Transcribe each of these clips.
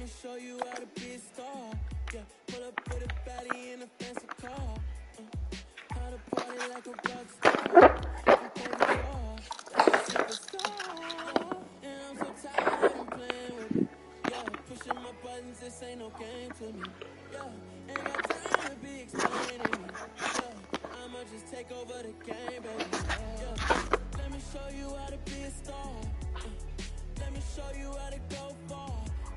me show you how to be a star. Yeah, pull up with a baddie in a fancy car. How to party like a rock star. From cold to jar, like a superstar. And I'm so tired of them playing with me. Yeah, pushing my buttons, this ain't no game to me. Yeah, ain't got time to be explaining me. Yeah, I'ma just take over the game, baby. Yeah, let me show you how to be a star. Let me show you how to go far,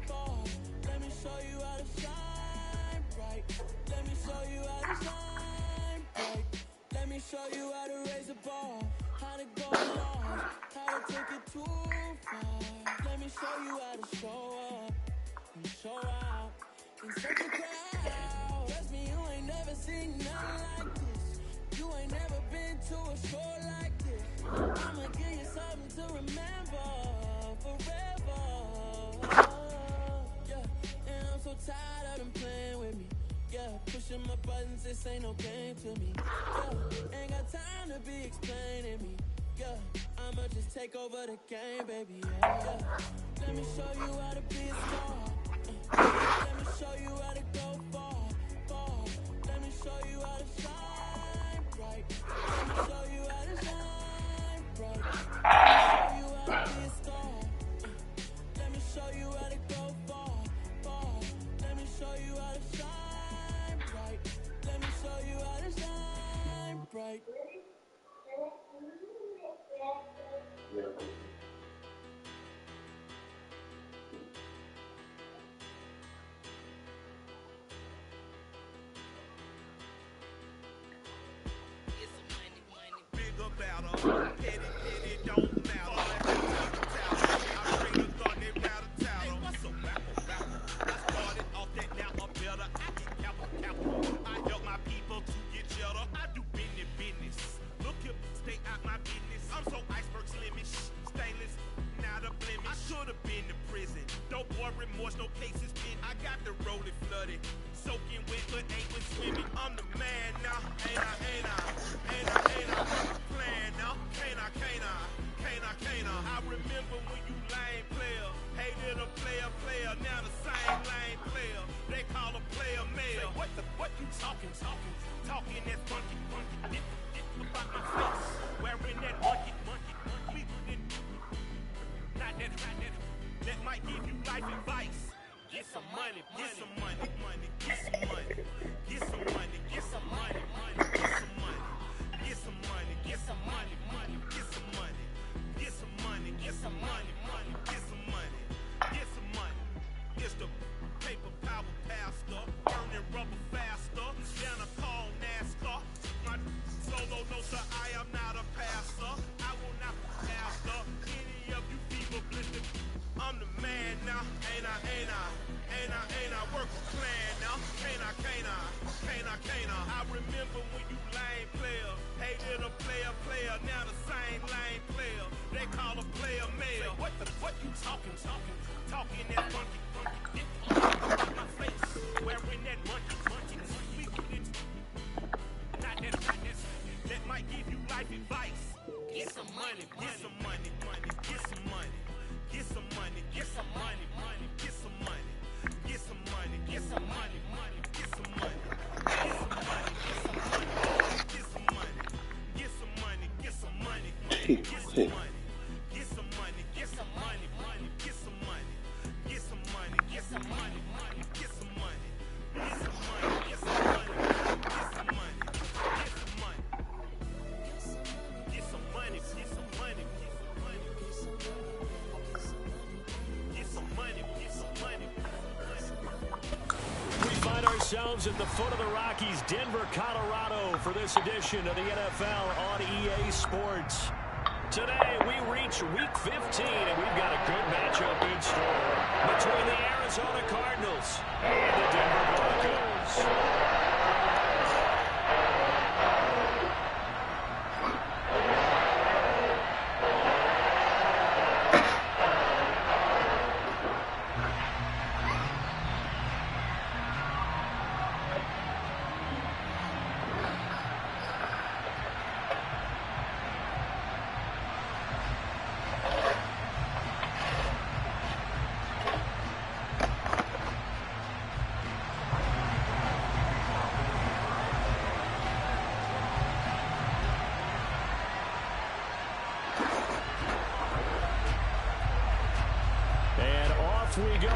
far. Let me show you how to shine bright. Let me show you how to shine bright. Let me show you how to raise the bar, how to go large, how to take it too far. Let me show you how to show up and show out in such a crowd. Trust me, you ain't never seen nothing like this. You ain't never been to a show like this. I'ma give you something to remember forever. Yeah, and I'm so tired of them playing with me. Yeah, pushing my buttons, this ain't no game to me. Yeah, ain't got time to be explaining me. Yeah, I'ma just take over the game, baby. Yeah, let me show you how to be a star. Let me show you how to go far, far. Let me show you how to shine bright. Let me show you how to shine bright. Let me show you how to be a star. Let me show you how to go far, far. Let me show you how to shine bright. Let me show you how to shine bright. Ourselves at the foot of the Rockies, Denver, Colorado, for this edition of the NFL on EA Sports. Today, we reach Week 15, and we've got a good matchup in store between the Arizona Cardinals and the Denver Broncos.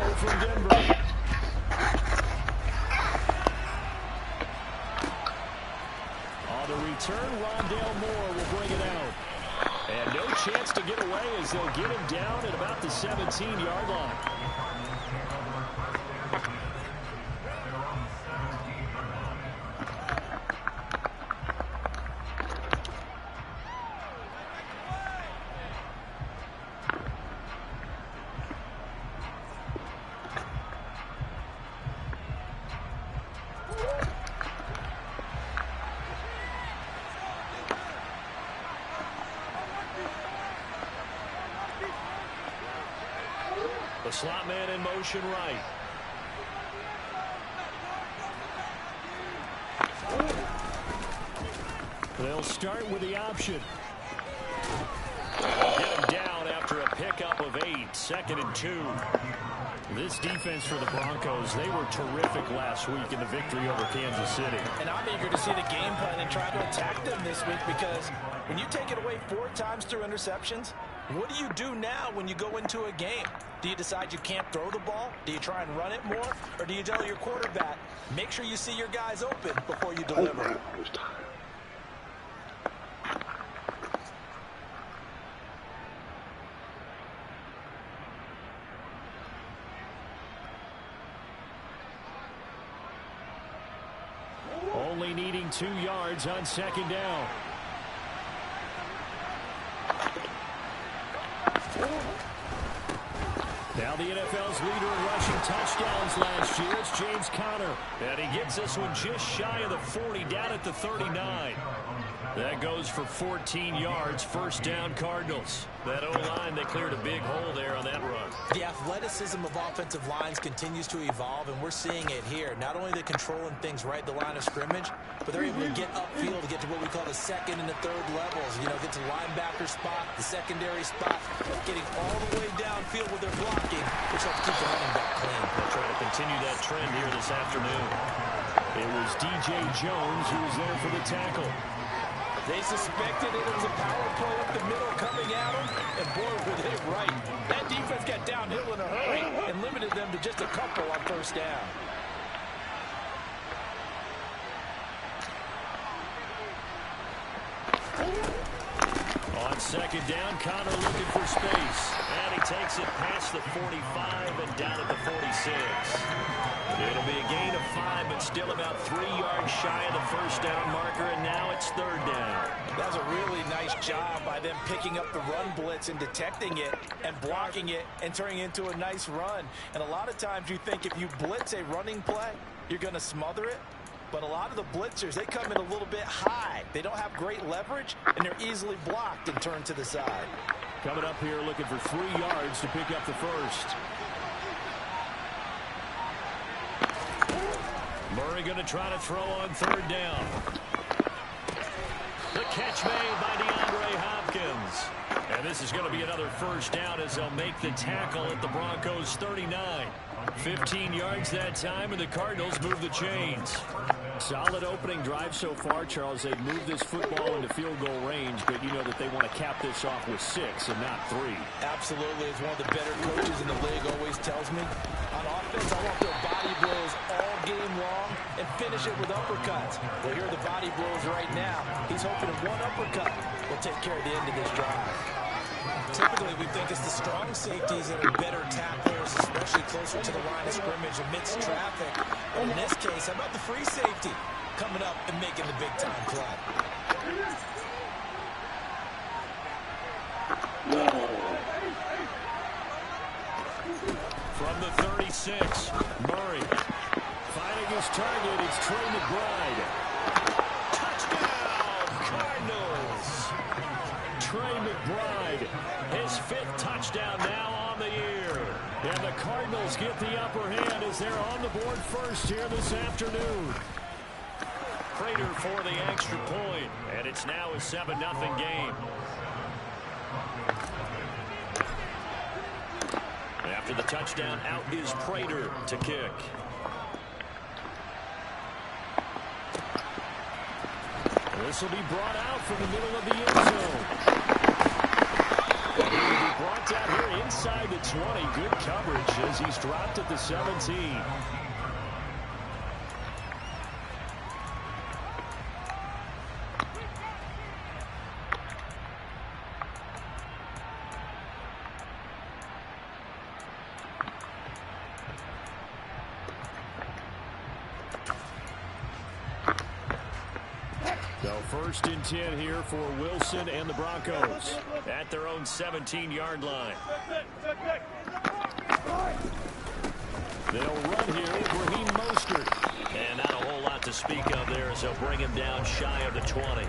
throw from Denver. On the return, Rondale Moore will bring it out. And no chance to get away as they'll get him down at about the 17-yard line. The slot man in motion right. They'll start with the option. Get him down after a pickup of 8. 2nd and 2. This defense for the Broncos, they were terrific last week in the victory over Kansas City. And I'm eager to see the game plan and try to attack them this week, because when you take it away 4 times through interceptions, what do you do now when you go into a game? Do you decide you can't throw the ball? Do you try and run it more? Or do you tell your quarterback, make sure you see your guys open before you deliver? Only needing 2 yards on 2nd down. Now the NFL's leader in rushing touchdowns last year is James Conner. And he gets this one just shy of the 40, down at the 39. That goes for 14 yards. 1st down, Cardinals. That O-line, they cleared a big hole there on that run. The athleticism of offensive lines continues to evolve, and we're seeing it here. Not only they're controlling things right at the line of scrimmage, but they're able to get upfield to get to what we call the 2nd and the 3rd levels. You know, get to linebacker spot, the secondary spot, getting all the way downfield with their blocking, which helps keep the running back clean. They'll try to continue that trend here this afternoon. It was DJ Jones who was there for the tackle. They suspected it was a power play up the middle coming at them, and boy, were they right. That defense got downhill in a hurry and limited them to just a couple on 1st down. On 2nd down, Conner looking for space. And he takes it past the 45 and down at the 46. It'll be a gain of 5, but still about 3 yards shy of the 1st down marker, and now it's 3rd down. That was a really nice job by them picking up the run blitz and detecting it and blocking it and turning it into a nice run. And a lot of times you think if you blitz a running play, you're going to smother it. But a lot of the blitzers, they come in a little bit high. They don't have great leverage, and they're easily blocked and turned to the side. Coming up here looking for 3 yards to pick up the 1st. Murray going to try to throw on 3rd down. The catch made by DeAndre Hopkins. And this is going to be another 1st down as they'll make the tackle at the Broncos 39. 15 yards that time, and the Cardinals move the chains. Solid opening drive so far, Charles. They've moved this football into field goal range, but you know that they want to cap this off with 6 and not 3. Absolutely. As one of the better coaches in the league always tells me, on offense, I want their body blows all game long and finish it with uppercuts. Well, here are the body blows right now. He's hoping that one uppercut will take care of the end of this drive. Typically, we think it's the strong safeties that are better tacklers, especially closer to the line of scrimmage amidst traffic. But in this case, how about the free safety coming up and making the big-time play? From the 36, Murray finding his target. It's Trey McBride. Touchdown, Cardinals. Trey McBride, his 5th touchdown now on the year. And the Cardinals get the upper hand as they're on the board first here this afternoon. Prater for the extra point, and it's now a 7-0 game. After the touchdown, out is Prater to kick. This will be brought out from the middle of the end zone. He will be brought first out here inside the 20. Good coverage as he's dropped at the 17. First and 10 here for Wilson and the Broncos at their own 17-yard line. They'll run here with Raheem Mostert. And not a whole lot to speak of there as they'll bring him down shy of the 20.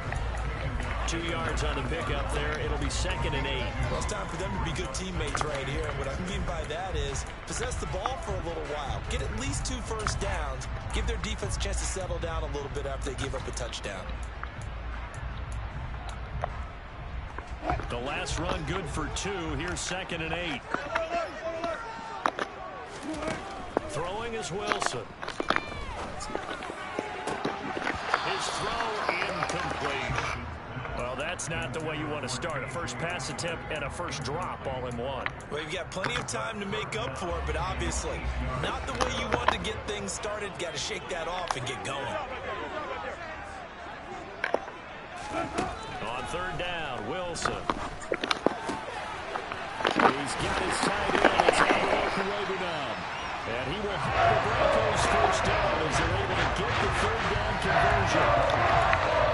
2 yards on the pickup there. It'll be 2nd and 8. Well, it's time for them to be good teammates right here. And what I mean by that is possess the ball for a little while. Get at least 2 first downs. Give their defense a chance to settle down a little bit after they give up a touchdown. The last run good for 2. Here's 2nd and 8. Throwing is Wilson. His throw incomplete. Well, that's not the way you want to start. A first pass attempt and a first drop all in one. Well, you've got plenty of time to make up for it, but obviously not the way you want to get things started. Got to shake that off and get going. On 3rd down, Wilson. He's got his tight end. It's Alvaro now. And he will have the Broncos first down as they're able to get the 3rd down conversion.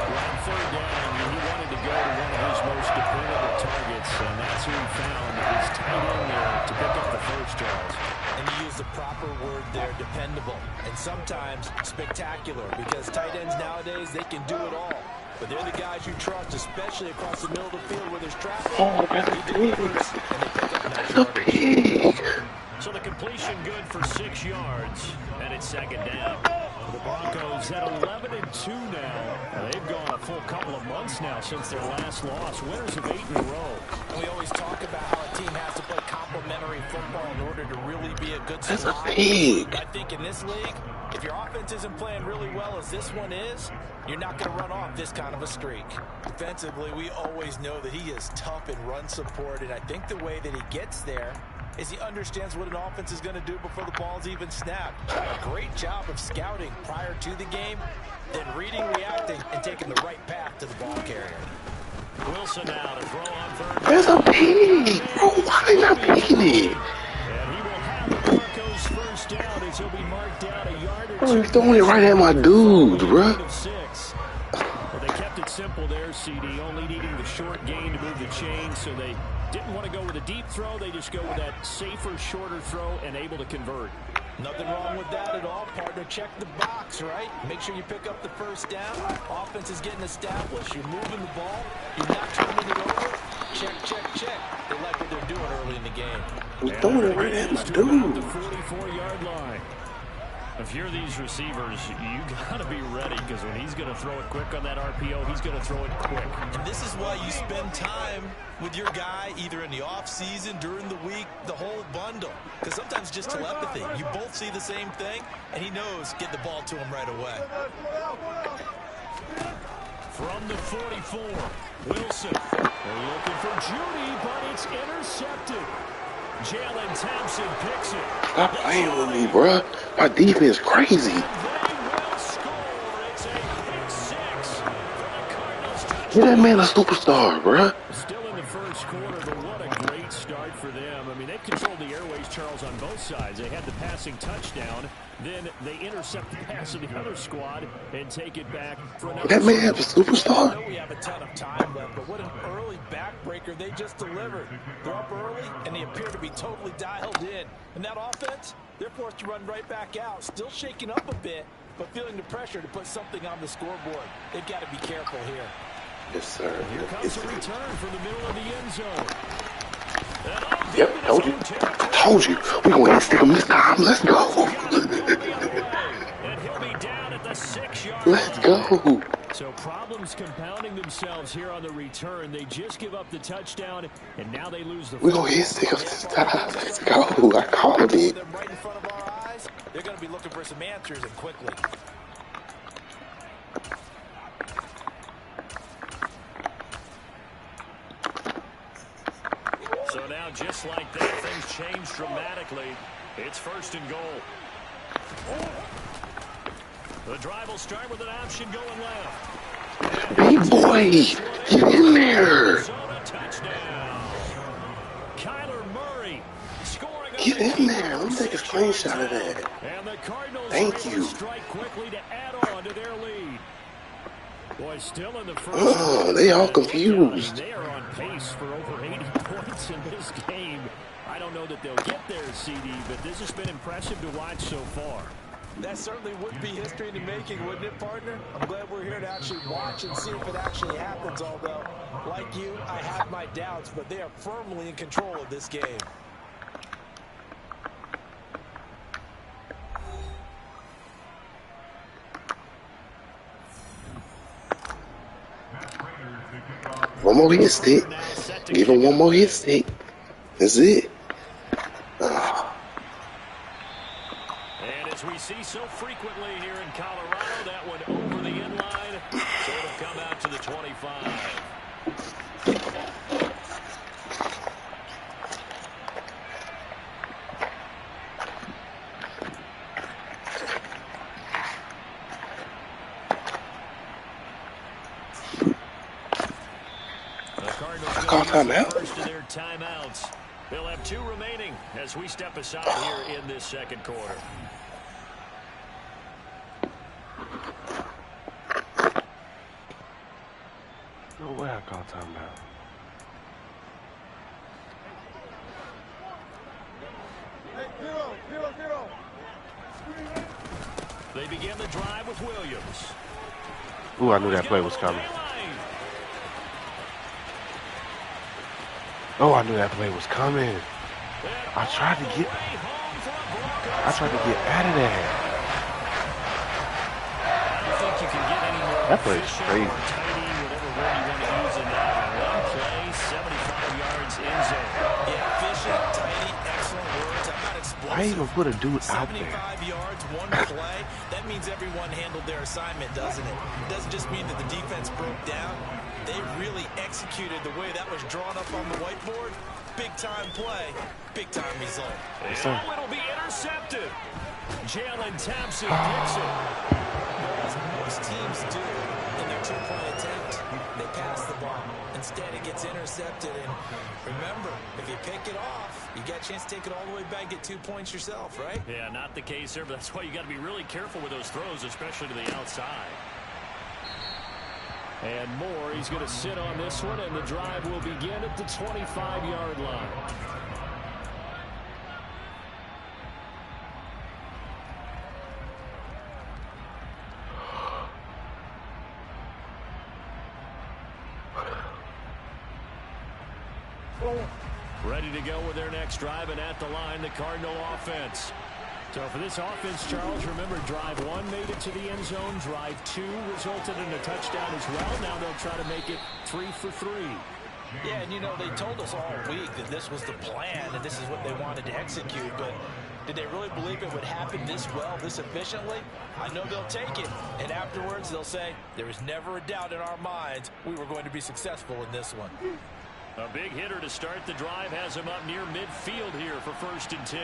On 3rd down, he wanted to go to one of his most dependable targets, and that's who he found, his tight end there to pick up the first, Charles. And you use the proper word there, dependable, and sometimes spectacular, because tight ends nowadays, they can do it all. But they're the guys you trust, especially across the middle of the field where there's traffic. Oh, that's a pig. So the completion good for 6 yards, and it's 2nd down. The Broncos at 11-2 now. They've gone a full couple of months now since their last loss. Winners of 8 in a row. And we always talk about how a team has to play complementary football in order to really be a good squad. That's a pig. I think in this league, if your offense isn't playing really well as this one is, you're not going to run off this kind of a streak. Defensively, we always know that he is tough in run support, and I think the way that he gets there is he understands what an offense is going to do before the ball's even snapped. A great job of scouting prior to the game, then reading, reacting, and taking the right path to the ball carrier. Wilson now to throw on 3rd. That's a pig, bro. Why they not picking it? And he will have the Broncos first down as he'll be marked down a yard or 2. Bro, he's throwing it right at my dude, bro. Well, they kept it simple there, CD, only needing the short gain to move the chain, so they didn't want to go with a deep throw. They just go with that safer, shorter throw and able to convert. Nothing wrong with that at all, partner. Check the box, right? Make sure you pick up the first down. Offense is getting established. You're moving the ball. You're not turning it over. Check, check, check. They like what they're doing early in the game. He's throwing it right at my dude. The 44-yard line. If you're these receivers, you got to be ready, because when he's going to throw it quick on that RPO, he's going to throw it quick. And this is why you spend time with your guy either in the offseason, during the week, the whole bundle. Because sometimes just telepathy. You both see the same thing, and he knows get the ball to him right away. From the 44, Wilson. They're looking for Judy, but it's intercepted. Jalen Thompson picks it. Stop playing with me, bro. My defense crazy. Get that man a superstar, bro. Still in the first quarter, but what a great start for them. I mean, they've controlled the airways, Charles, on both sides. They had the passing touchdown. Then they intercept the pass of the other squad and take it back for another. That man a superstar. I know we have a ton of time left, but what an early backbreaker they just delivered. They're up early, and they appear to be totally dialed in. And that offense, they're forced to run right back out, still shaking up a bit, but feeling the pressure to put something on the scoreboard. They've got to be careful here. Yes, sir. Here comes a return from the middle of the end zone. Yep, told you. I told you. We're going to stick him this time. Let's go. And he'll be down at the 6-yard line. Let's go. So problems compounding themselves here on the return. They just give up the touchdown, and now they lose the. We're going to hit stick up this time. Let's go. I called it. Right in front of our eyes. They're going to be looking for some answers, and quickly. So now just like that, things change dramatically. It's first and goal. The drive will start with an option going left. Big boy, get in there. Touchdown. Kyler Murray scoring. Get in there. Let me take a screenshot of that. And the Cardinals Thank you. strike quickly to add on to their lead. Boy, still in the first. They all confused. They are on pace for over 80 points in this game. I don't know that they'll get there, CD, but this has been impressive to watch so far. That certainly would be history in the making, wouldn't it, partner? I'm glad we're here to actually watch and see if it actually happens, although, like you, I have my doubts, but they are firmly in control of this game. One more hit stick. Give him one more hit stick. That's it. And as we see so frequently here in Colorado, that one over the end line. So it'll come out to the 25. I call timeout. First of their timeouts. They'll have 2 remaining as we step aside here in this second quarter. No way I call timeout. They begin the drive with Williams. Ooh, I knew that play was coming. Oh, I knew that play was coming. I tried to get out of there. I don't think you can get any more That play is crazy. tidy, whatever word you want to use in that. One play, 75 yards in zone. Yeah, efficient, tidy, excellent words. I'm not explosive. Why even put a dude out there? 75 yards, one play. That means everyone handled their assignment, doesn't it? It doesn't just mean that the defense broke down. They really executed the way that was drawn up on the whiteboard. Big-time play, big-time result. Yes, it'll be intercepted. Jalen Thompson picks it. As most teams do in their 2-point attempt, they pass the ball. Instead, it gets intercepted. And remember, if you pick it off, you get a chance to take it all the way back, get 2 points yourself, right? Yeah, not the case there, but that's why you got to be really careful with those throws, especially to the outside. And Moore, he's going to sit on this one, and the drive will begin at the 25-yard line. Ready to go with their next drive, and at the line, the Cardinal offense. So for this offense, Charles, remember, drive 1 made it to the end zone. Drive 2 resulted in a touchdown as well. Now they'll try to make it 3 for 3. Yeah, and you know, they told us all week that this was the plan and this is what they wanted to execute, but did they really believe it would happen this well, this efficiently? I know they'll take it, and afterwards they'll say, there was never a doubt in our minds we were going to be successful in this one. A big hitter to start the drive has him up near midfield here for 1st and 10.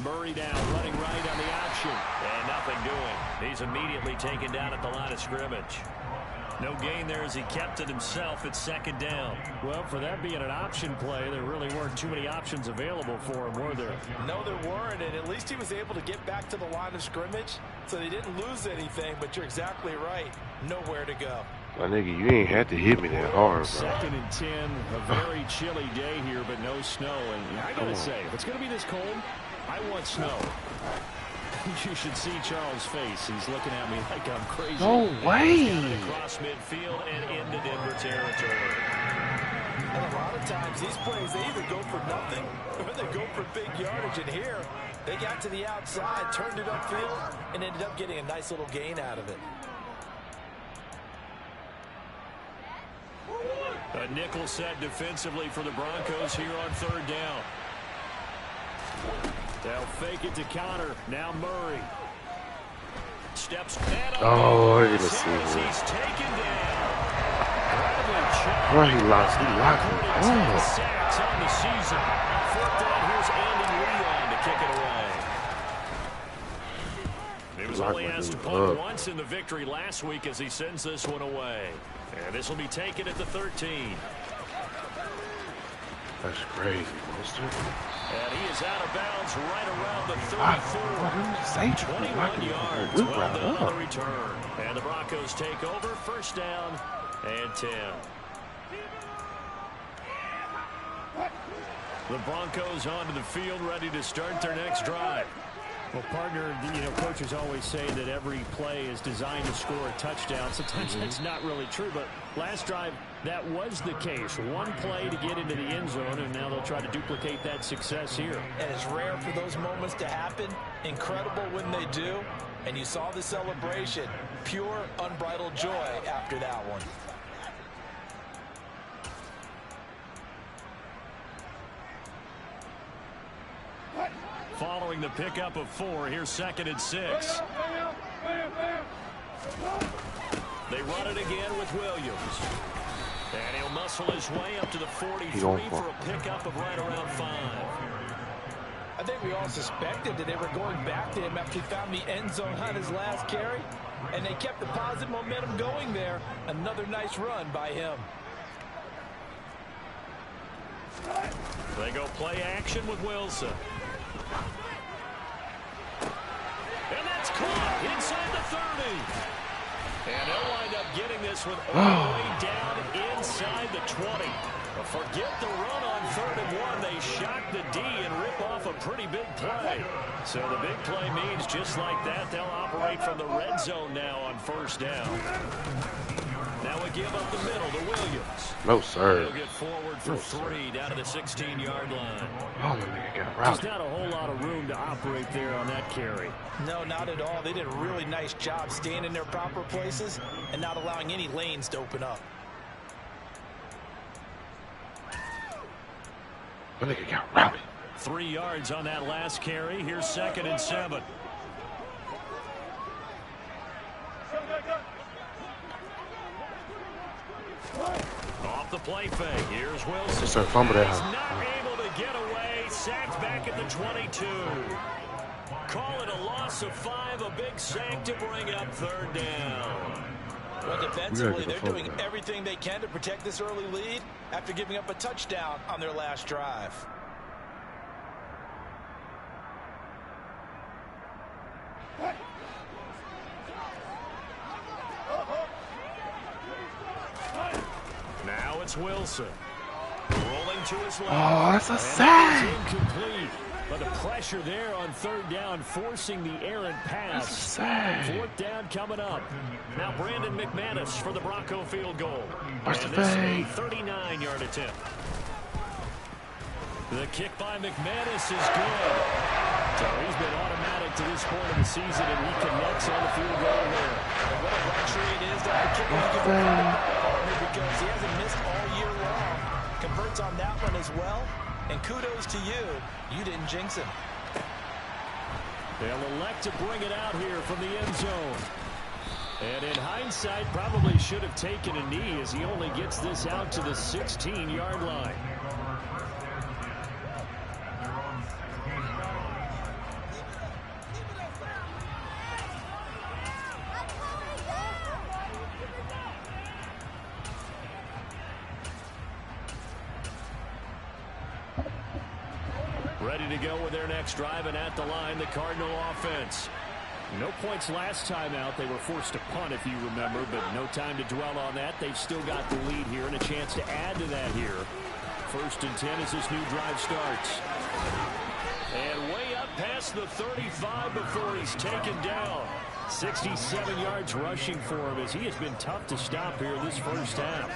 Murray down, running right on the option. And nothing doing. He's immediately taken down at the line of scrimmage. No gain there as he kept it himself at 2nd down. Well, for that being an option play, there really weren't too many options available for him, were there? No, there weren't, and at least he was able to get back to the line of scrimmage, so they didn't lose anything, but you're exactly right. Nowhere to go. My nigga, you ain't had to hit me that hard, bro. 2nd and 10, a very chilly day here, but no snow. And I gotta say, if it's gonna be this cold, I want snow. You should see Charles' face. He's looking at me like I'm crazy. No way. Across midfield and into Denver territory. And a lot of times these plays, they either go for nothing or they go for big yardage. And here, they got to the outside, turned it upfield, and ended up getting a nice little gain out of it. A nickel set defensively for the Broncos here on 3rd down. They'll fake it to counter. Now Murray. steps. Oh, I didn't see him. He's taken down. Bro, he locked me. Oh. Sacks on the season. Fourth down, here's Andy Leon to kick it away. He was only asked to punt once in the victory last week as he sends this one away. And this will be taken at the 13. That's crazy, monster. And he is out of bounds right around the 34. 21 yards. Well done on the return. And the Broncos take over. First down and 10. The Broncos onto the field, ready to start their next drive. Well, partner, coaches always say that every play is designed to score a touchdown. Sometimes that's not really true, but last drive, that was the case. One play to get into the end zone, and now they'll try to duplicate that success here. And it's rare for those moments to happen. Incredible when they do. And you saw the celebration. Pure, unbridled joy after that one. Following the pickup of 4, here's 2nd and 6. They run it again with Williams. And he'll muscle his way up to the 43 for a pickup of right around 5. I think we all suspected that they were going back to him after he found the end zone on his last carry. And they kept the positive momentum going there. Another nice run by him. They go play action with Wilson. And that's caught inside the 30. And they'll wind up getting this one all the way down inside the 20. But forget the run on 3rd and 1. They shock the D and rip off a pretty big play. So the big play means just like that, they'll operate from the red zone now on 1st down. Now we give up the middle to Williams. No, sir. He'll get forward for 3 down to the 16-yard line. Oh, my nigga got routed. There's not a whole lot of room to operate there on that carry. No, not at all. They did a really nice job staying in their proper places and not allowing any lanes to open up. My nigga got routed. 3 yards on that last carry. Here's 2nd and 7. Off the play fake. Here's Wilson. Just a fumble there. He's not able to get away. Sacked back at the 22. Call it a loss of 5. A big sack to bring up 3rd down. Well, defensively, they're doing everything they can to protect this early lead after giving up a touchdown on their last drive. Now it's Wilson. Rolling to his left. Oh, that's a sack. Incomplete. But the pressure there on 3rd down, forcing the errant pass. 4th down coming up. Now Brandon McManus for the Bronco field goal. Watch and the this is fake. a 39-yard attempt. The kick by McManus is good. So he's been automatic to this point of the season, and he connects on the field goal there. And what a luxury it is to have a kicker who can provide that partner, because he hasn't missed all year long. Converts on that one as well. And kudos to you. You didn't jinx him. They'll elect to bring it out here from the end zone. And in hindsight, probably should have taken a knee as he only gets this out to the 16-yard line. Ready to go with their next drive, and at the line, the Cardinal offense. No points last time out. They were forced to punt, if you remember, but no time to dwell on that. They've still got the lead here and a chance to add to that here. 1st and 10 as this new drive starts. And way up past the 35 before he's taken down. 67 yards rushing for him as he has been tough to stop here this first half.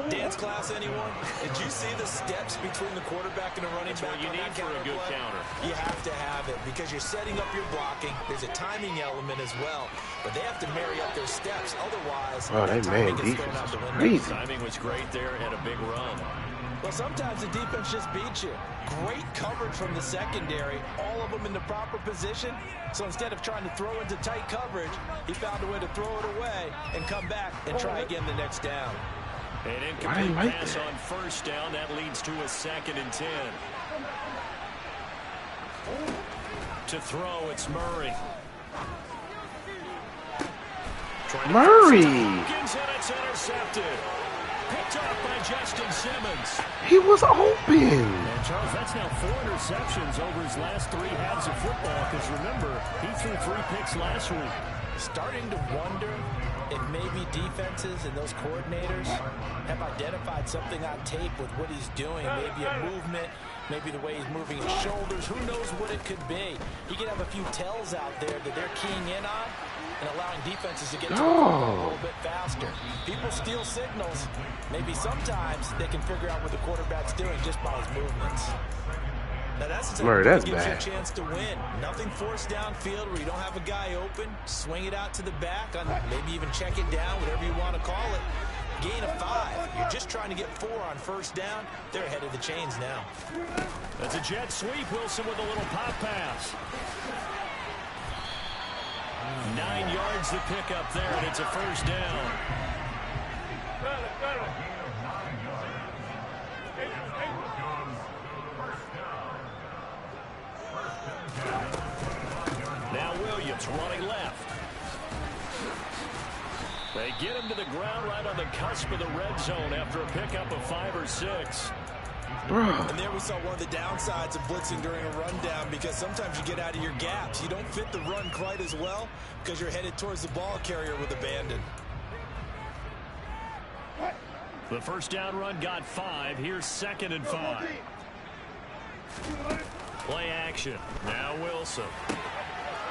Dance class, anyone? Did you see the steps between the quarterback and the running back? What you need for a good counter. You have to have it because you're setting up your blocking. There's a timing element as well, but they have to marry up their steps. Otherwise, oh, that man defense is crazy. Timing was great there and a big run. Well, sometimes the defense just beats you. Great coverage from the secondary, all of them in the proper position. So instead of trying to throw into tight coverage, he found a way to throw it away and come back and try again the next down. An incomplete pass on first down. That leads to a 2nd and 10. To throw, it's Murray. Murray! And it's intercepted. Picked off by Justin Simmons. He was open. And Charles, that's now 4 interceptions over his last 3 halves of football. Because remember, he threw 3 picks last week. Starting to wonder if maybe defenses and those coordinators have identified something on tape with what he's doing. Maybe a movement, maybe the way he's moving his shoulders. Who knows what it could be? He could have a few tells out there that they're keying in on and allowing defenses to get to a little bit faster. People steal signals. Maybe sometimes they can figure out what the quarterback's doing just by his movements. Now that's the Murray, that's gives you a bad. chance to win. Nothing forced downfield where you don't have a guy open. Swing it out to the back, on maybe even check it down, whatever you want to call it. Gain of 5. You're just trying to get 4 on first down. They're ahead of the chains now. That's a jet sweep. Wilson with a little pop pass. 9 yards to pick up there, and it's a first down. Now Williams running left. They get him to the ground right on the cusp of the red zone after a pickup of 5 or 6. And there we saw one of the downsides of blitzing during a rundown, because sometimes you get out of your gaps. You don't fit the run quite as well because you're headed towards the ball carrier with abandon. The first down run got 5. Here's 2nd and 5. Play action. Now Wilson.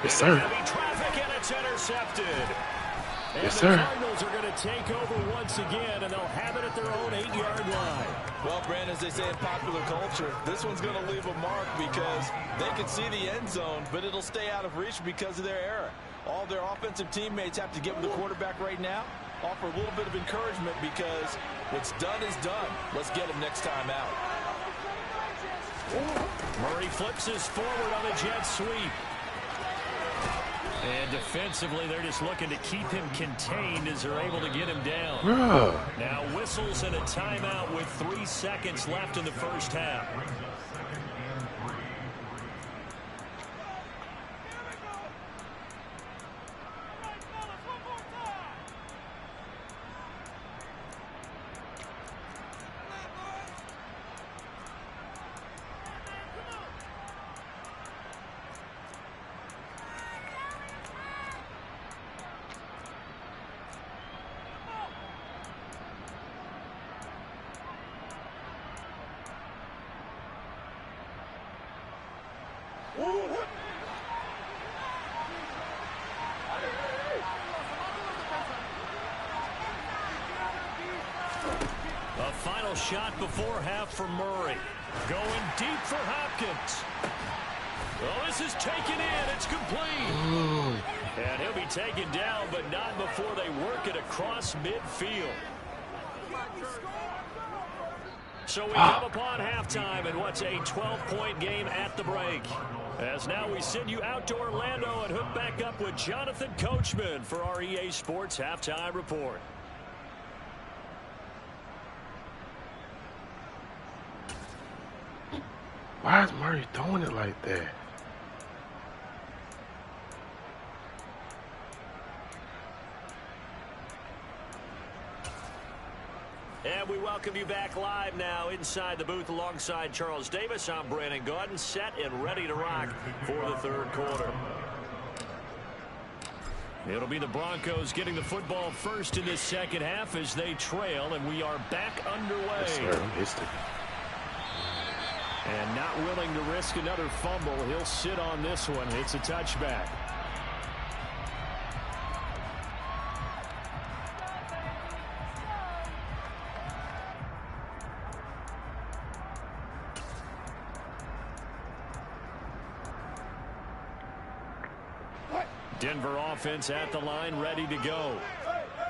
Yes, sir. Heavy traffic, and it's intercepted. And Yes, sir. The Cardinals are going to take over once again, and they'll have it at their own 8-yard line. Well, Brandon, as they say in popular culture, this one's going to leave a mark because they can see the end zone, but it'll stay out of reach because of their error. All their offensive teammates have to get with the quarterback right now, offer a little bit of encouragement, because what's done is done. Let's get him next time out. Murray flips his forward on the jet sweep. And defensively, they're just looking to keep him contained as they're able to get him down. Now whistles and a timeout with 3 seconds left in the first half. A final shot before half for Murray. Going deep for Hopkins. Oh, this is taken in. It's complete. And he'll be taken down, but not before they work it across midfield. So we come upon halftime in what's a 12-point game at the break. As now we send you out to Orlando and hook back up with Jonathan Coachman for our EA Sports Halftime Report. Why is Murray throwing it like that? And we welcome you back live now inside the booth alongside Charles Davis. I'm Brandon Gaudin, set and ready to rock for the third quarter. It'll be the Broncos getting the football first in this second half as they trail, and we are back underway. Yes, sir. I missed it. And not willing to risk another fumble, he'll sit on this one. It's a touchback. Denver offense at the line, ready to go.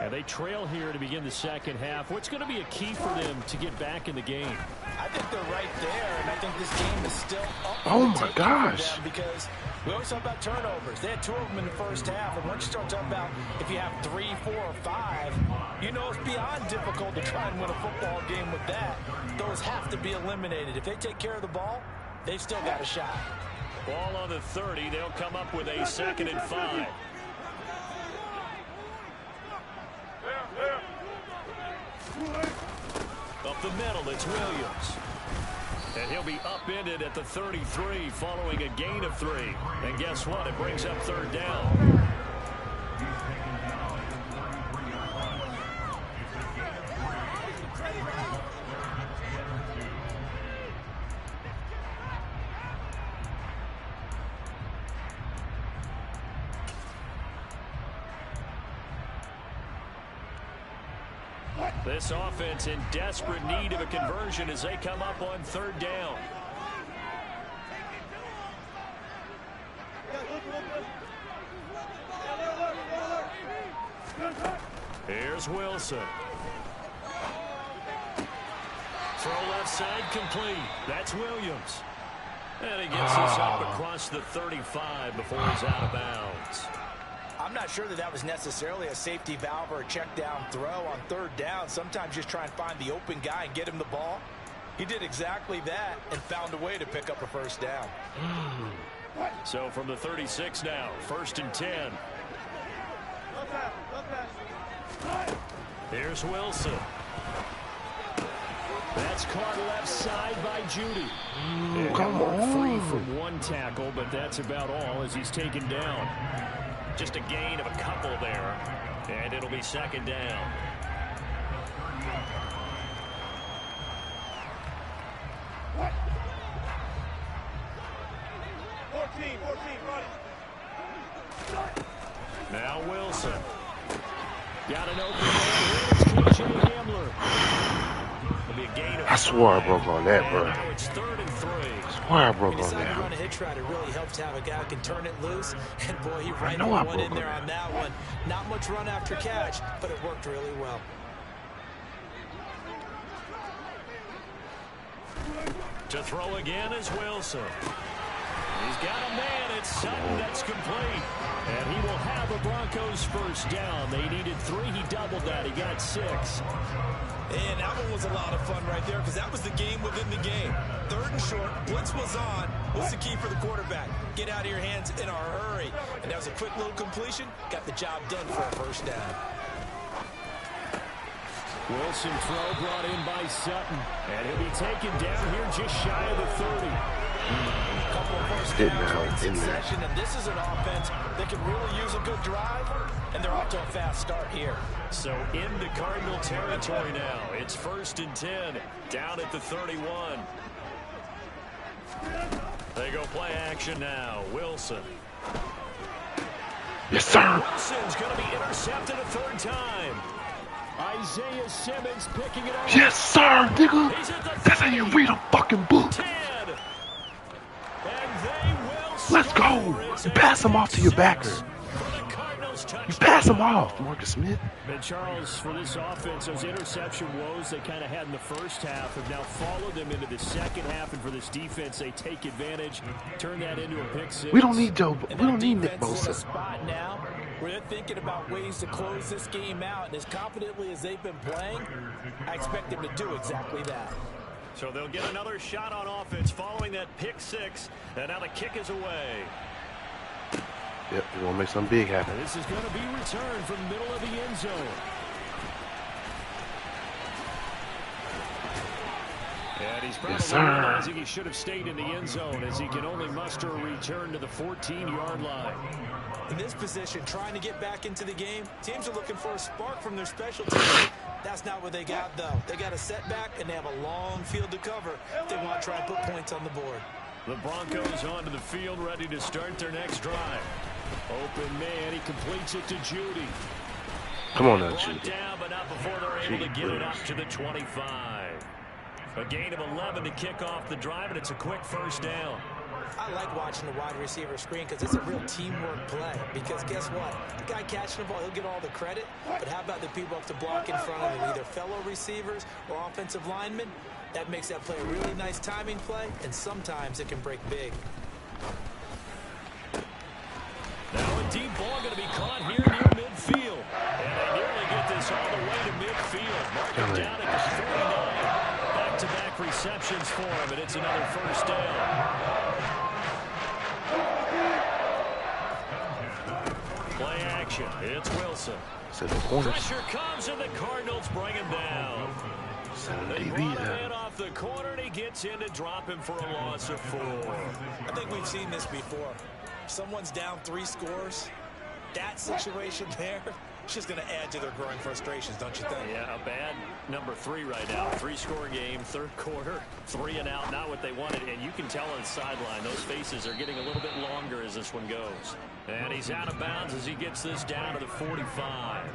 And they trail here to begin the second half. What's going to be a key for them to get back in the game? I think they're right there, and I think this game is still up. Oh my gosh! Because we always talk about turnovers. They had 2 of them in the first half, and once you start talking about if you have 3, 4, or 5, you know it's beyond difficult to try and win a football game with that. Those have to be eliminated. If they take care of the ball, they've still got a shot. Ball on the 30. They'll come up with a 2nd and 5. Up the middle, it's Williams. And he'll be upended at the 33 following a gain of 3. And guess what? It brings up 3rd down. This offense in desperate need of a conversion as they come up on 3rd down. Here's Wilson. Throw left side complete. That's Williams. And he gets this up across the 35 before he's out of bounds. I'm not sure that was necessarily a safety valve or a check down throw on 3rd down. Sometimes just try and find the open guy and get him the ball. He did exactly that and found a way to pick up a 1st down. So from the 36 now, 1st and 10. Here's Wilson. That's caught left side by Judy. Come on. Free from 1 tackle, but that's about all as he's taken down. Just a gain of a couple there, and it'll be 2nd down. Now Wilson. Got an open man. Here's KJ Hamler. It'll be a gain of I swore I broke on that, bro. now it's 3rd and 3. Why I broke on Decided to that? run a hitch route. It really helps to have a guy who can turn it loose. And boy, he ran know I one in broke there on on that one. Not much run after catch, but it worked really well. To throw again is Wilson. He's got a man. It's Sutton that's complete. And he will have a Broncos 1st down. They needed 3. He doubled that. He got 6. And that one was a lot of fun right there because that was the game within the game. 3rd and short, blitz was on. What's the key for the quarterback? Get out of your hands in a hurry. And that was a quick little completion. Got the job done for a 1st down. Wilson throw brought in by Sutton. And he'll be taken down here just shy of the 30. A couple of 1st downs right in succession, and this is an offense that can really use a good drive, and they're off to a fast start here. So into Cardinal territory now. It's 1st and 10, down at the 31. They go play action now. Wilson. Yes, sir. Wilson's going to be intercepted a 3rd time. Isaiah Simmons picking it up. Yes, sir, nigga. He's at the That's how you read a fucking book. 10. And they will Let's go. You pass them off to your backer. You pass them off, Marcus Smith. And Charles, for this offense, those interception woes they kind of had in the first half have now followed them into the second half. And for this defense, they take advantage, turn that into a pick 6. We don't need Joe. We And don't need that Nick defense is in a Bosa. spot now where they're thinking about ways to close this game out. And as confidently as they've been playing, I expect them to do exactly that. So they'll get another shot on offense following that pick 6. And now the kick is away. Yep, we're going to make something big happen. And this is going to be returned from the middle of the end zone. And he's probably realizing he should have stayed in the end zone as he can only muster a return to the 14-yard line. In this position, trying to get back into the game, teams are looking for a spark from their special teams. That's not what they got, though. They got a setback, and they have a long field to cover if they want to try and put points on the board. The Broncos onto the field, ready to start their next drive. Open man, he completes it to Judy. Come on now, Brought Judy. down, but not before they're able to get it up to the 25. A gain of 11 to kick off the drive, and it's a quick 1st down. I like watching the wide receiver screen because it's a real teamwork play. Because guess what? The guy catching the ball, he'll get all the credit. But how about the people up to block in front of him, either fellow receivers or offensive linemen? That makes that play a really nice timing play, and sometimes it can break big. Now a deep ball going to be caught here near midfield. And they nearly get this all the way to midfield. Marking down at the 49. Back-to-back receptions for him, and it's another first down. Play action. It's Wilson. Pressure comes, and the Cardinals bring him down. They brought him in off the corner, and he gets in to drop him for a loss of 4. I think we've seen this before. Someone's down 3 scores. That situation there, it's just going to add to their growing frustrations, don't you think? Yeah, a bad number 3 right now. 3-score game, third quarter, 3 and out, not what they wanted. And you can tell on the sideline, those faces are getting a little bit longer as this one goes. And he's out of bounds as he gets this down to the 45.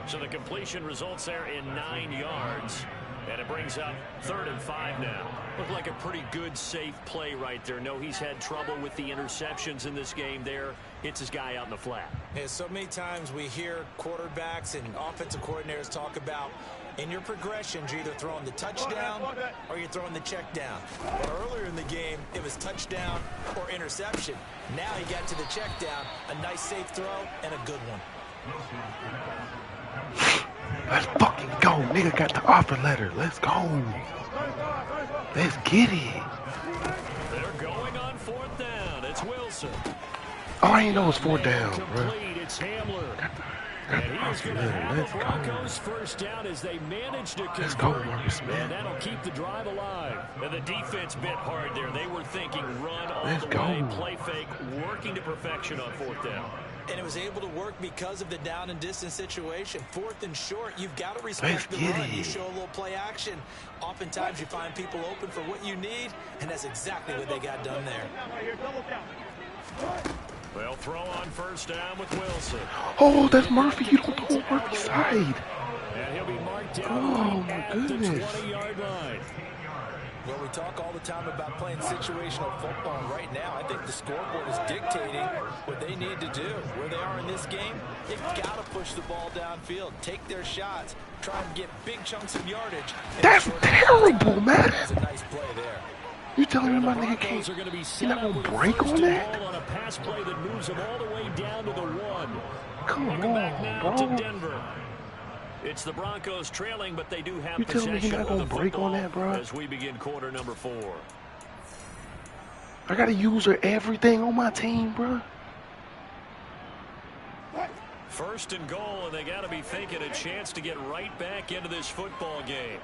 So the completion results there in 9 yards. And it brings up 3rd and 5 now. Looked like a pretty good, safe play right there. No, he's had trouble with the interceptions in this game there. Hits his guy out in the flat. Yeah, so many times we hear quarterbacks and offensive coordinators talk about in your progressions, you're either throwing the touchdown or you're throwing the check down. Well, earlier in the game, it was touchdown or interception. Now he got to the check down, a nice safe throw, and a good one. Let's fucking go. Nigga got the offer letter. Let's go. Let's get it. They're going on 4th down. It's Wilson. Oh, I ain't know it was 4 down, bro. It's Hamler. And he is going to have the Broncos first down as they manage to Let's go, convert. Marcus Smith. And that'll keep the drive alive. And the defense bit hard there. They were thinking run all Let's the go. way, play fake, working to perfection on 4th down. And it was able to work because of the down and distance situation. 4th and short, you've got to respect the run. You show a little play action. Oftentimes you find people open for what you need, and that's exactly what they got done there. They'll throw on first down with Wilson. Oh, that's Murphy. You don't go Murphy's side. And he'll be marked down Oh, my at goodness. the 20-yard line. Well, we talk all the time about playing situational football, and right now I think the scoreboard is dictating what they need to do. Where they are in this game, they've got to push the ball downfield, take their shots, try and get big chunks of yardage. That's terrible, man. That's a nice play there. You telling me my The nigga Broncos can't? are going to be He set not up gonna with a break first on and that? goal on a pass play that moves them all the way down to the 1. Come Welcome back on, now bro. to Denver. It's the Broncos trailing, but they do have You telling me he possession not of gonna the break football on that, bro? as we begin quarter number 4. I gotta use her everything on my team, bro. 1st and goal, and they got to be thinking a chance to get right back into this football game.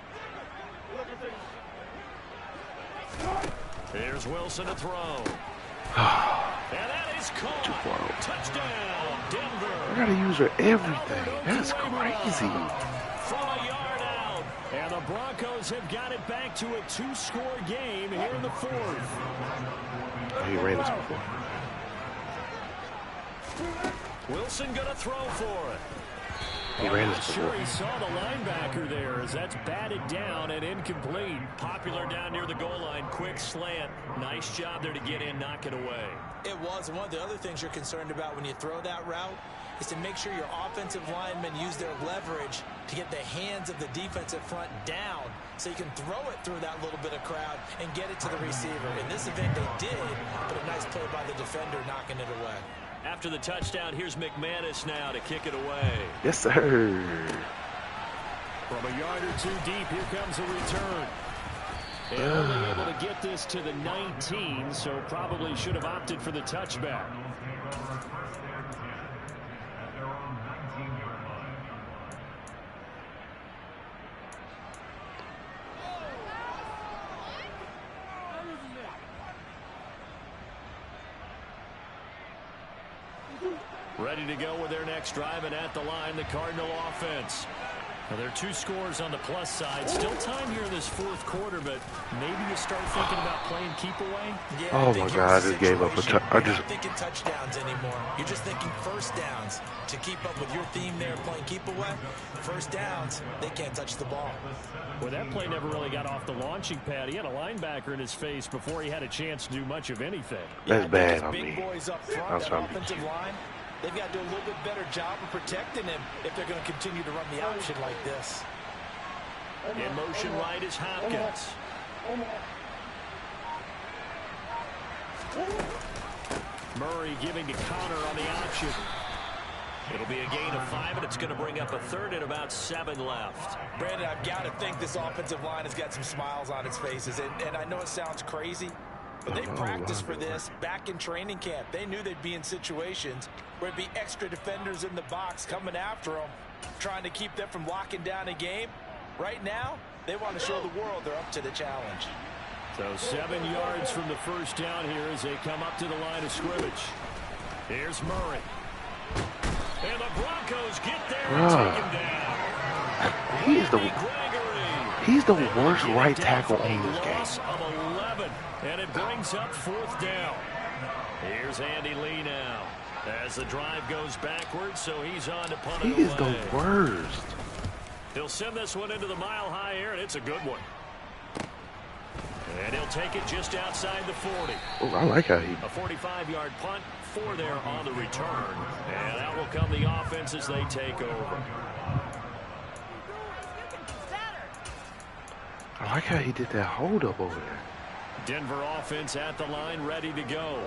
Here's Wilson to throw. And that is caught. Touchdown, Denver. I gotta use her everything. That's crazy. From a yard out. And the Broncos have got it back to a 2-score game here in the 4th. Oh, he ran this before. Wilson gonna throw for it. He ran I'm this not sure before. he saw the linebacker there as that's batted down and incomplete. Popular down near the goal line. Quick slant. Nice job there to get in, knock it away. It was, and one of the other things you're concerned about when you throw that route is to make sure your offensive linemen use their leverage to get the hands of the defensive front down so you can throw it through that little bit of crowd and get it to the receiver. In this event, they did, but a nice play by the defender knocking it away. After the touchdown, here's McManus now to kick it away. Yes, sir. From a yard or 2 deep, here comes a return. And only able to get this to the 19, so probably should have opted for the touchback. Ready to go with their next drive, and at the line, the Cardinal offense. Well, there are 2 scores on the plus side. Still time here in this 4th quarter, but maybe you start thinking about playing keep away. Yeah, Oh my God, I just gave up a touch. You're not thinking touchdowns anymore. You're just thinking first downs. To keep up with your theme there, playing keep away, first downs, they can't touch the ball. Well, that play never really got off the launching pad. He had a linebacker in his face before he had a chance to do much of anything. That's bad on big me. Boys up front, I was that trying to be offensive cute. line, they've got to do a little bit better job of protecting him if they're going to continue to run the option like this. In motion right is Hopkins. Murray giving to Connor on the option. It'll be a gain of 5, and it's going to bring up a 3rd and about 7 left. Brandon, I've got to think this offensive line has got some smiles on its faces. And I know it sounds crazy, but they practiced for this back in training camp. They knew they'd be in situations where it'd be extra defenders in the box coming after them, trying to keep them from locking down a game. Right now, they want to show the world they're up to the challenge. So 7 yards from the first down here as they come up to the line of scrimmage. Here's Murray. And the Broncos get there and take him down. He's the worst right tackle in this game. Loss of 11, and it brings up 4th down. Here's Andy Lee now as the drive goes backwards, so he's on to punt it away. He is the worst. He'll send this one into the mile-high air, and it's a good one. And he'll take it just outside the 40. Oh, I like how he... A 45-yard punt, 4 there on the return. And out will come the offense as they take over. I like how he did that hold up over there. Denver offense at the line, ready to go.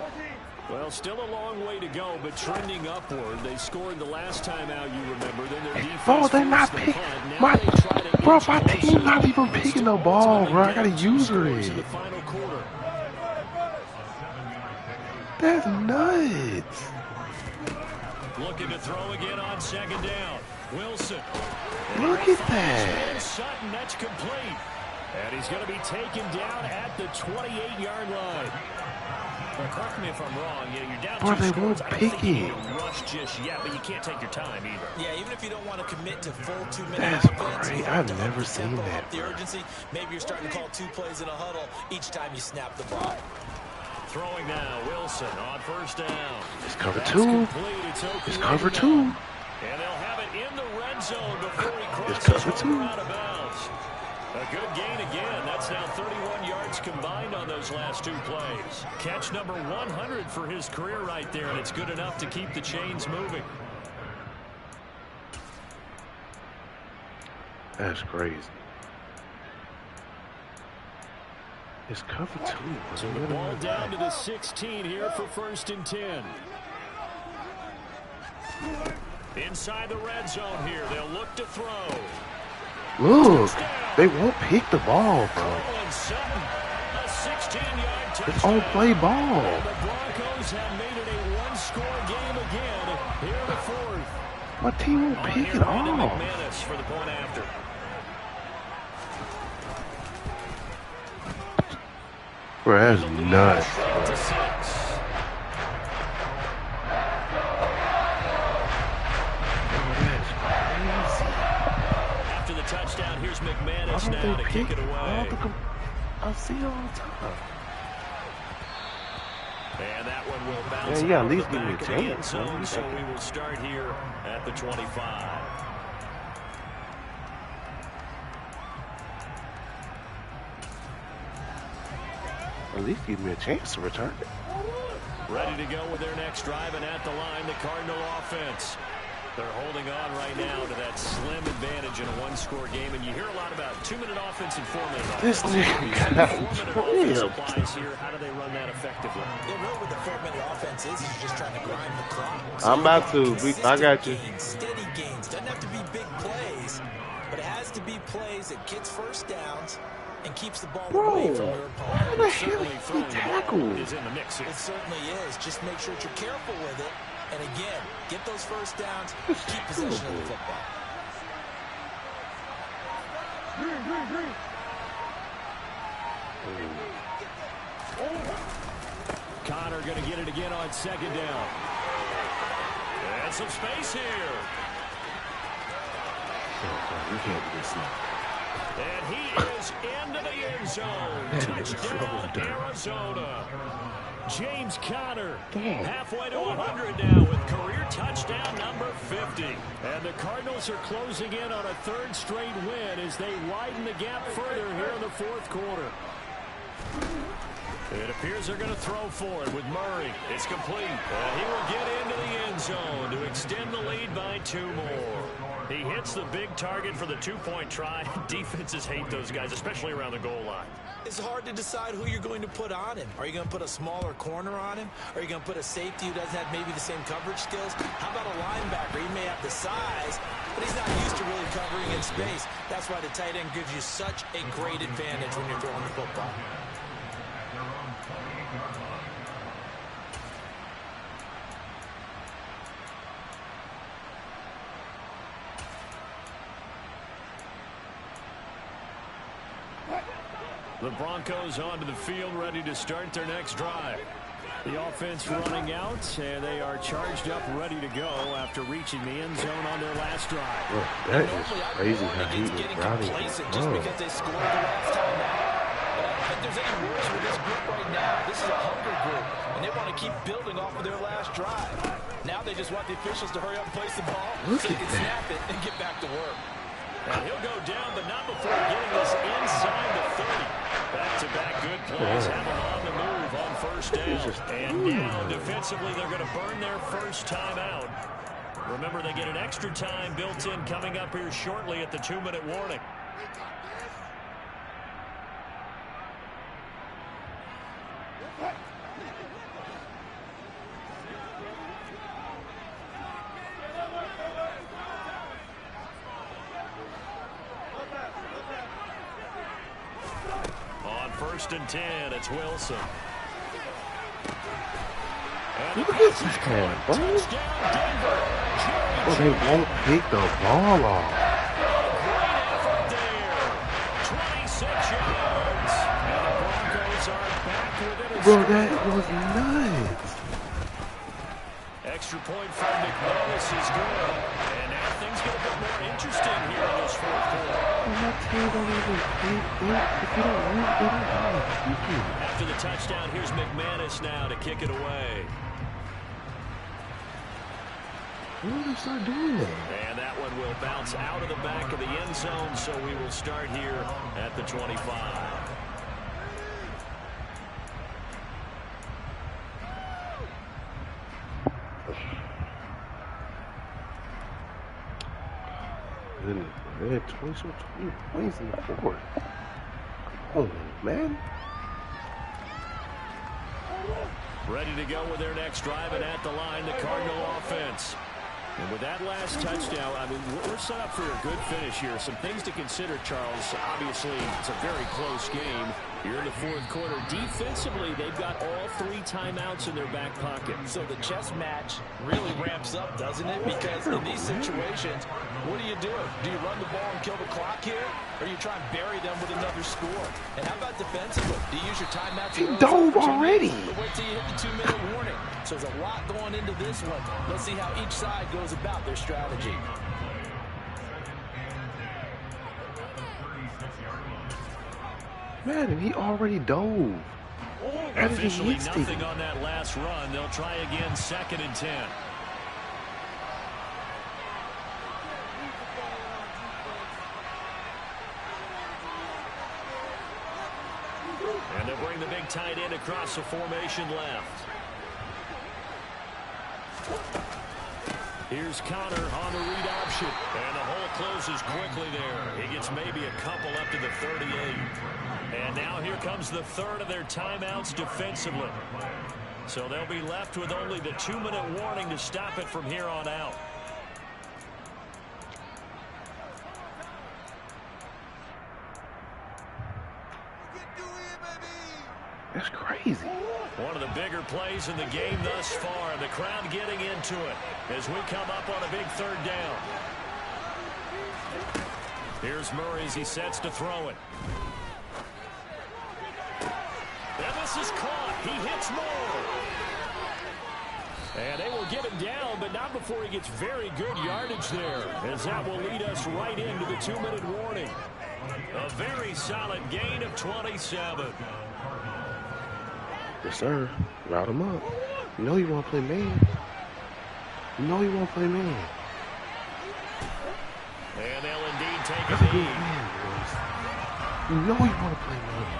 Well, still a long way to go, but trending upward. They scored the last time out, you remember. Then their defense Oh, they're not forced the picking. punt. My Now team not even picking the ball, bro. I gotta use it. In the final quarter. That's nuts. Looking to throw again on 2nd down. Wilson. Look at that. Sutton, that's complete. And he's going to be taken down at the 28-yard line. Well, correct me if I'm wrong. Yeah, you're down 2 Bro, they scores. won't I don't pick think you it. need to rush just yet, but you can't take your time either. Yeah, even if you don't want to commit to full 2-minute That's offense, great. you have I've to never up the seen tempo, that, up the bro. urgency. Maybe you're starting to call 2 plays in a huddle each time you snap the ball. Throwing now, Wilson on 1st down. It's cover That's 2. complete. It's cover 2. And they'll have it in the red zone before he It's crosses cover 2. over out of bounds. A good gain again. That's now 31 yards combined on those last 2 plays. Catch number 100 for his career right there, and it's good enough to keep the chains moving. That's crazy. It's cover 2. So the ball down to the 16 here for 1st and 10. Inside the red zone here. They'll look to throw. Look, they won't pick the ball, bro. A 16-yard touchdown. It's on play ball. And the Broncos have made it a 1-score game again here in the 4th. My team won't pick it off. McManus for the point after. Bro, that's nuts, To bro. 6. After the touchdown, here's McManus Why now don't to they kick pick it it? away. I see it all the time. And that one will bounce Yeah, out at least of the give me a back of the end chance, man. zone, so we will start here at the 25. At least give me a chance to return it. Ready to go with their next drive, and at the line, the Cardinal offense. They're holding on right now to that slim advantage in a 1-score game, and you hear a lot about 2-minute offense and 4-minute offense. This nigga got 4-minute offense trimmed. applies here. How do they run that effectively? Yeah, really what the 4-minute offense is just trying to grind the clock. I'm about to. I got you. Gains, steady gains. Doesn't have to be big plays, but it has to be plays that gets first downs and keeps the ball away from your How opponent. the hell he tackled? Is in the mix here. It certainly is. Just make sure that you're careful with it. And again, get those first downs, keep possession of the football. Connor going to get it again on 2nd down. And some space here. You can't do this now. And he is into the end zone. Touchdown, Arizona. James Conner halfway to 100 now with career touchdown number 50. And the Cardinals are closing in on a third straight win as they widen the gap further here in the fourth quarter. It appears they're going to throw for it with Murray. It's complete. And he will get into the end zone to extend the lead by 2 more. He hits the big target for the 2-point try. Defenses hate those guys, especially around the goal line. It's hard to decide who you're going to put on him. Are you going to put a smaller corner on him? Are you going to put a safety who doesn't have maybe the same coverage skills? How about a linebacker? He may have the size, but he's not used to really covering in space. That's why the tight end gives you such a great advantage when you're throwing the football. The Broncos onto the field, ready to start their next drive. The offense running out, and they are charged up, ready to go after reaching the end zone on their last drive. Look, that is crazy how he is routing. Just because they scored the last time out. But I don't think there's any worries with this group right now. This is a hunger group, and they want to keep building off of their last drive. Now they just want the officials to hurry up and place the ball so they can snap it and get back to work. And he'll go down, but not before getting this inside the 30. Back-to-back good plays have him on the move on first down. And now, defensively, they're going to burn their first time out. Remember, they get an extra time built in coming up here shortly at the 2-minute warning. First and 10, it's Wilson. Look at this man, bro. Oh, they won't pick the ball off. Great effort there. 26 yards. And the Broncos are back within a Bro, that was nuts. Extra point from McManus is good. And now things get a bit more interesting here in this fourth quarter. After the touchdown, here's McManus now to kick it away. When did they start doing that? And that one will bounce out of the back of the end zone, so we will start here at the 25. They had 20 points in the fourth. Oh, man. Ready to go with their next drive, and at the line, the Cardinal offense. And with that last touchdown, I mean, we're set up for a good finish here. Some things to consider, Charles. Obviously, it's a very close game. Here in the fourth quarter, defensively, they've got all 3 timeouts in their back pocket. So the chess match really ramps up, doesn't it? Because in these situations, what do you do? Do you run the ball and kill the clock here? Or do you try and bury them with another score? And how about defensively? Do you use your timeouts? He dove already. Or wait till you hit the 2-minute warning. So there's a lot going into this one. Let's see how each side goes about their strategy. Man, he already dove. Officially nothing on that last run. They'll try again, 2nd and 10. And they'll bring the big tight end across the formation left. Here's Conner on the read option. And the hole closes quickly there. He gets maybe a couple up to the 38. And now here comes the third of their timeouts defensively. So they'll be left with only the 2-minute warning to stop it from here on out. That's crazy. One of the bigger plays in the game thus far. The crowd getting into it as we come up on a big 3rd down. Here's Murray as he sets to throw it. And this is caught. He hits Moore. And they will get him down, but not before he gets very good yardage there, as that will lead us right into the 2-minute warning. A very solid gain of 27. Yes, sir. Route him up. You know you want to play man. You know you want to play man. And they'll indeed take That's a a good knee. man, boys. You know you want to play man.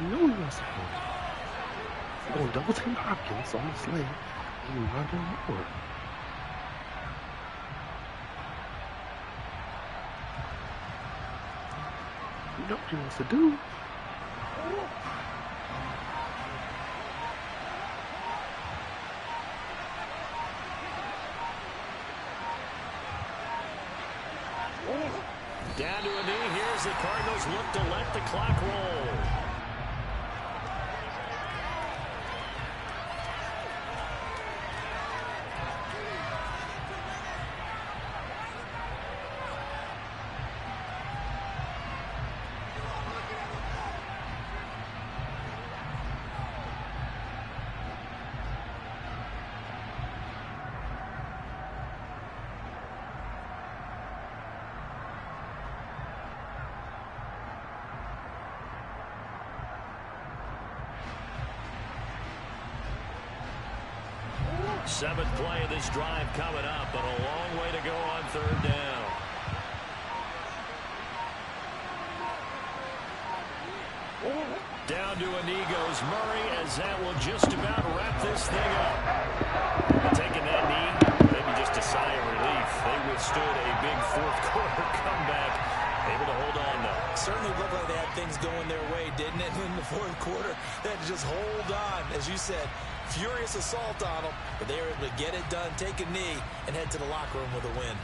You know he wants to play. You're going to double team Hopkins on the sling. And you run him over. You know what he wants to do. Down to a knee. Here's the Cardinals look to let the clock roll. Seventh play of this drive coming up, but a long way to go on third down. Down to a knee goes Murray, as that will just about wrap this thing up. Taking that knee, maybe just a sigh of relief. They withstood a big fourth quarter comeback, able to hold on though. Certainly looked like they had things going their way, didn't it? In the fourth quarter, they had to just hold on, as you said. Furious assault on them, but they were able to get it done, take a knee, and head to the locker room with a win.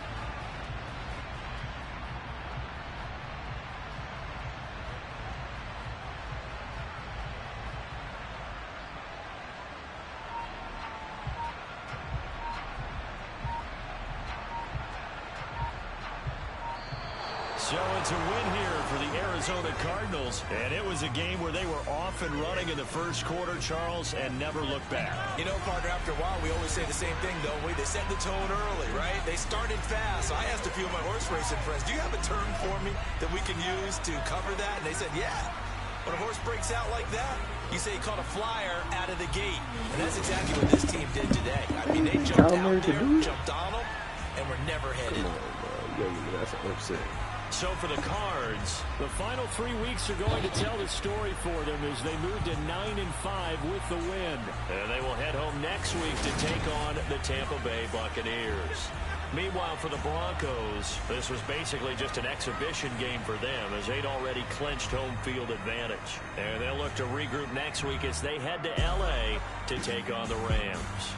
So it's a win here for the Arizona Cardinals, and it was a game where they were off and running in the first quarter, Charles, and never looked back. You know, partner, after a while, we always say the same thing, don't we? They set the tone early, right? They started fast. So I asked a few of my horse racing friends, do you have a term for me that we can use to cover that? And they said, yeah. When a horse breaks out like that, you say he caught a flyer out of the gate. And that's exactly what this team did today. I mean, they jumped out there, jumped on them, and were never headed. Come on, bro. Yeah, that's an upset. So for the Cards, The final 3 weeks are going to tell the story for them as they move to 9-5 with the win. and they will head home next week to take on the Tampa Bay Buccaneers. Meanwhile, for the Broncos, this was basically just an exhibition game for them as they'd already clinched home field advantage. And they'll look to regroup next week as they head to L.A. to take on the Rams.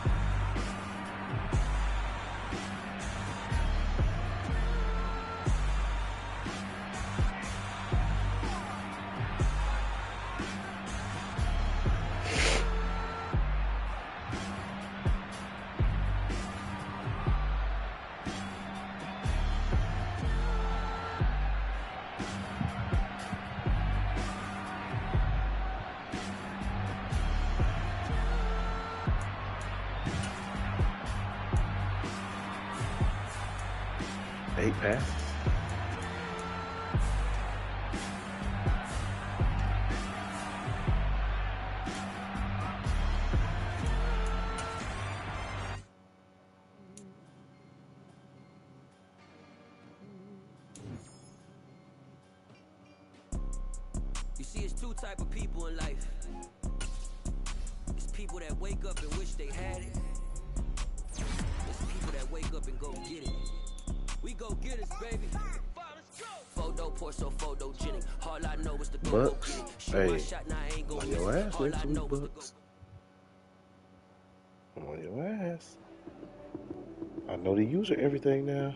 Eight passes. You see, it's two type of people in life. It's people that wake up and wish they had it. It's people that wake up and go get it. We go get it, baby. Photo, Porso, photogenic. All I know is the go Bucks. get it. Shoot Hey, my shot, now I ain't on gon' your miss it. ass All next I week, know is the Bucks. I'm on your ass. I know the user everything now.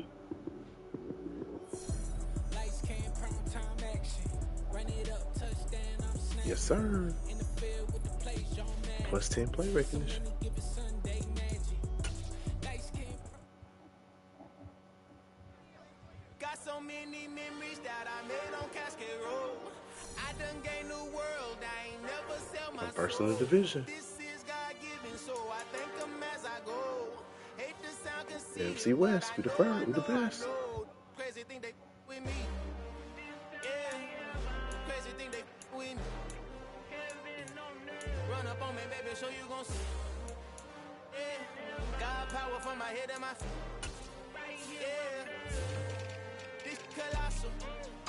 Lights came, prime time action. Run it up, touchdown, I'm snapping. Yes, sir. In the field with the play, John Madden. Plus 10 play recognition. Give it Sunday magic. Lights came, got so many memories that I made on Cascade Road. I done gained the world, I ain't never sell my First soul. in the division. This is God-given, so I thank him as I go. Hate to sound conceited, MC West, we the first, we the I best. know. Crazy thing they with me. Yeah, crazy thing they with me. Run up on me, baby, so you gon' see. Yeah, God power from my head and my feet. Yeah, this colossal.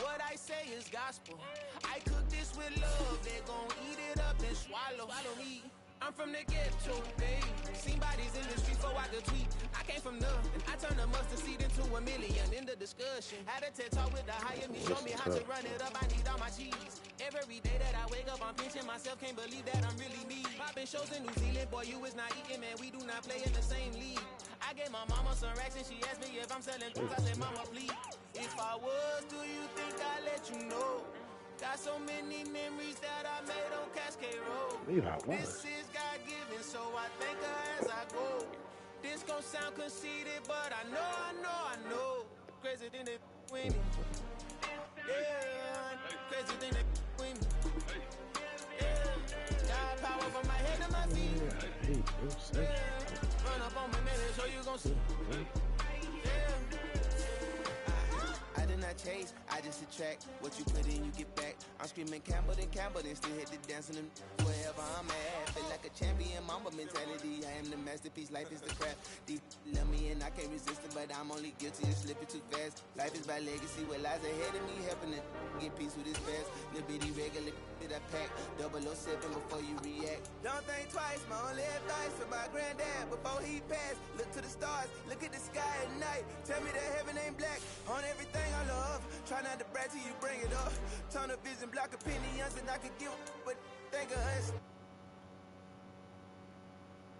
What I say is gospel. I cook this with love. They gon' eat it up and swallow me. I'm from the ghetto, babe. Seen bodies in the street before I could tweet. I came from nothing. I turned a mustard seed into a million. In the discussion, had a TED talk with the higher me. Show me how to run it up. I need all my cheese. Every day that I wake up, I'm pinching myself. Can't believe that I'm really me. Popping shows in New Zealand, boy, you is not eating, man. We do not play in the same league. I gave my mama some racks and she asked me if I'm selling drugs. I said, mama, please. If I was, do you think I'd let you know? Got so many memories that I made on Cascade Road. This is God-given, so I thank her as I go. This gon' sound conceited, but I know. Crazy thing they with me. Yeah, crazy thing they with me. Yeah, God power from my head to my feet. Yeah, run up on me, man, so you gon' see. I did not chase, I just attract. What you put in, you get back. I'm screaming Campbell, then still hit the dancing and wherever I'm at. Feel like a champion, mamba mentality. I am the masterpiece, life is the craft. These love me and I can't resist it, but I'm only guilty of slipping too fast. Life is by legacy, what lies ahead of me, helping it get peace with this fast. Little bitty regular that I pack, 007 before you react. Don't think twice, my only advice for my granddad before he passed. Look to the stars, look at the sky at night. Tell me that heaven ain't black on everything I love. Try not to brag till you bring it up. Tunnel vision, block opinions, and I could give but think of us.